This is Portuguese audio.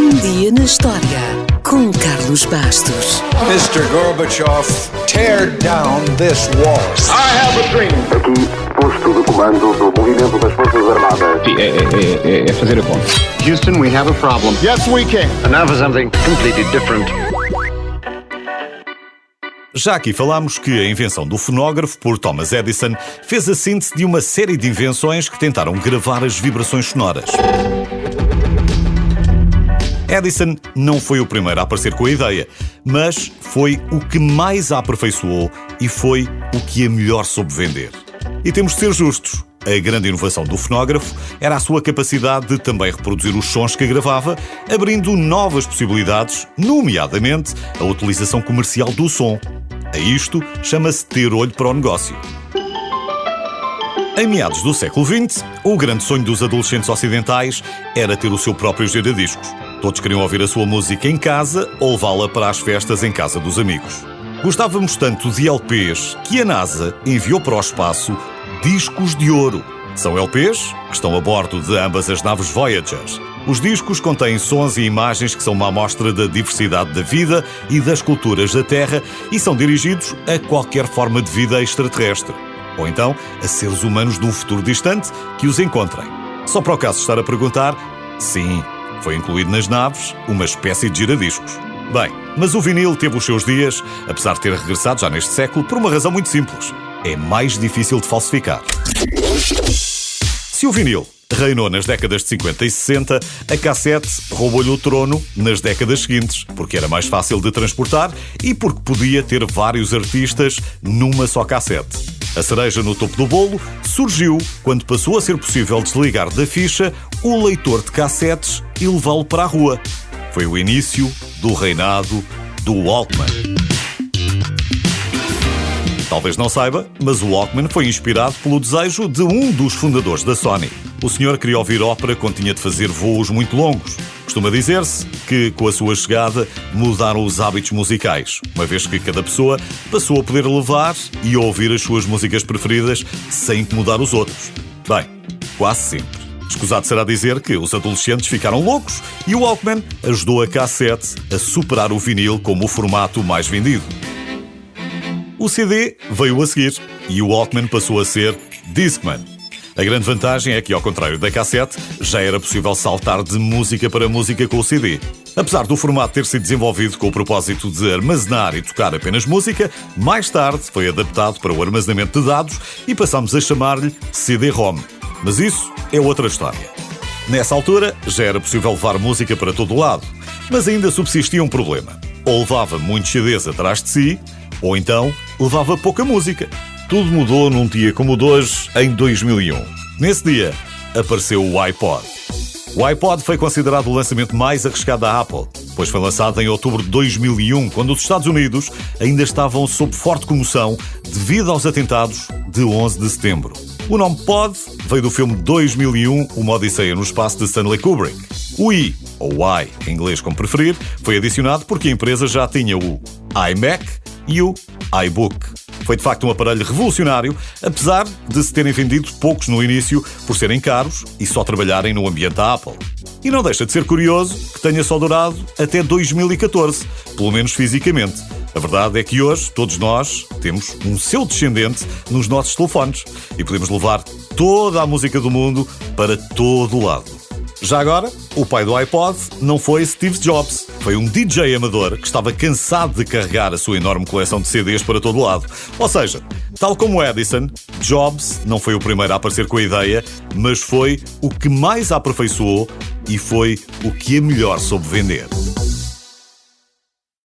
Um dia na história com Carlos Bastos. Mr. Gorbachev, tear down this wall. I have a dream. Aqui, posto de comando do movimento das Forças Armadas. É fazer a conta. Houston, we have a problem. Yes, we can. And now for something completely different. Já aqui falámos que a invenção do fonógrafo por Thomas Edison fez a síntese de uma série de invenções que tentaram gravar as vibrações sonoras. Edison não foi o primeiro a aparecer com a ideia, mas foi o que mais a aperfeiçoou e foi o que a melhor soube vender. E temos de ser justos. A grande inovação do fonógrafo era a sua capacidade de também reproduzir os sons que gravava, abrindo novas possibilidades, nomeadamente a utilização comercial do som. A isto chama-se ter olho para o negócio. Em meados do século XX, o grande sonho dos adolescentes ocidentais era ter o seu próprio giradiscos. Todos queriam ouvir a sua música em casa ou levá-la para as festas em casa dos amigos. Gostávamos tanto de LPs que a NASA enviou para o espaço discos de ouro. São LPs que estão a bordo de ambas as naves Voyager. Os discos contêm sons e imagens que são uma amostra da diversidade da vida e das culturas da Terra e são dirigidos a qualquer forma de vida extraterrestre. Ou então a seres humanos de um futuro distante que os encontrem. Só para o caso de estar a perguntar, sim, foi incluído nas naves uma espécie de giradiscos. Bem, mas o vinil teve os seus dias, apesar de ter regressado já neste século, por uma razão muito simples. É mais difícil de falsificar. Se o vinil reinou nas décadas de 50 e 60, a cassete roubou-lhe o trono nas décadas seguintes, porque era mais fácil de transportar e porque podia ter vários artistas numa só cassete. A cereja no topo do bolo surgiu quando passou a ser possível desligar da ficha o leitor de cassetes e levá-lo para a rua. Foi o início do reinado do Walkman. Talvez não saiba, mas o Walkman foi inspirado pelo desejo de um dos fundadores da Sony. O senhor queria ouvir ópera quando tinha de fazer voos muito longos. Costuma dizer-se que, com a sua chegada, mudaram os hábitos musicais, uma vez que cada pessoa passou a poder levar e ouvir as suas músicas preferidas sem incomodar os outros. Bem, quase sempre. Escusado será dizer que os adolescentes ficaram loucos e o Walkman ajudou a cassete a superar o vinil como o formato mais vendido. O CD veio a seguir e o Walkman passou a ser Discman. A grande vantagem é que, ao contrário da cassete, já era possível saltar de música para música com o CD. Apesar do formato ter sido desenvolvido com o propósito de armazenar e tocar apenas música, mais tarde foi adaptado para o armazenamento de dados e passamos a chamar-lhe CD-ROM. Mas isso é outra história. Nessa altura, já era possível levar música para todo o lado, mas ainda subsistia um problema. Ou levava muitos CDs atrás de si, ou então levava pouca música. Tudo mudou num dia como o de hoje, em 2001. Nesse dia, apareceu o iPod. O iPod foi considerado o lançamento mais arriscado da Apple, pois foi lançado em outubro de 2001, quando os Estados Unidos ainda estavam sob forte comoção devido aos atentados de 11 de setembro. O nome Pod veio do filme 2001, Uma Odisseia no Espaço, de Stanley Kubrick. O I, ou I, em inglês como preferir, foi adicionado porque a empresa já tinha o iMac e o iBook. Foi de facto um aparelho revolucionário, apesar de se terem vendido poucos no início por serem caros e só trabalharem no ambiente da Apple. E não deixa de ser curioso que tenha só durado até 2014, pelo menos fisicamente. A verdade é que hoje todos nós temos um seu descendente nos nossos telefones e podemos levar toda a música do mundo para todo o lado. Já agora, o pai do iPod não foi Steve Jobs, foi um DJ amador que estava cansado de carregar a sua enorme coleção de CDs para todo o lado. Ou seja, tal como Edison, Jobs não foi o primeiro a aparecer com a ideia, mas foi o que mais a aperfeiçoou e foi o que a melhor soube vender.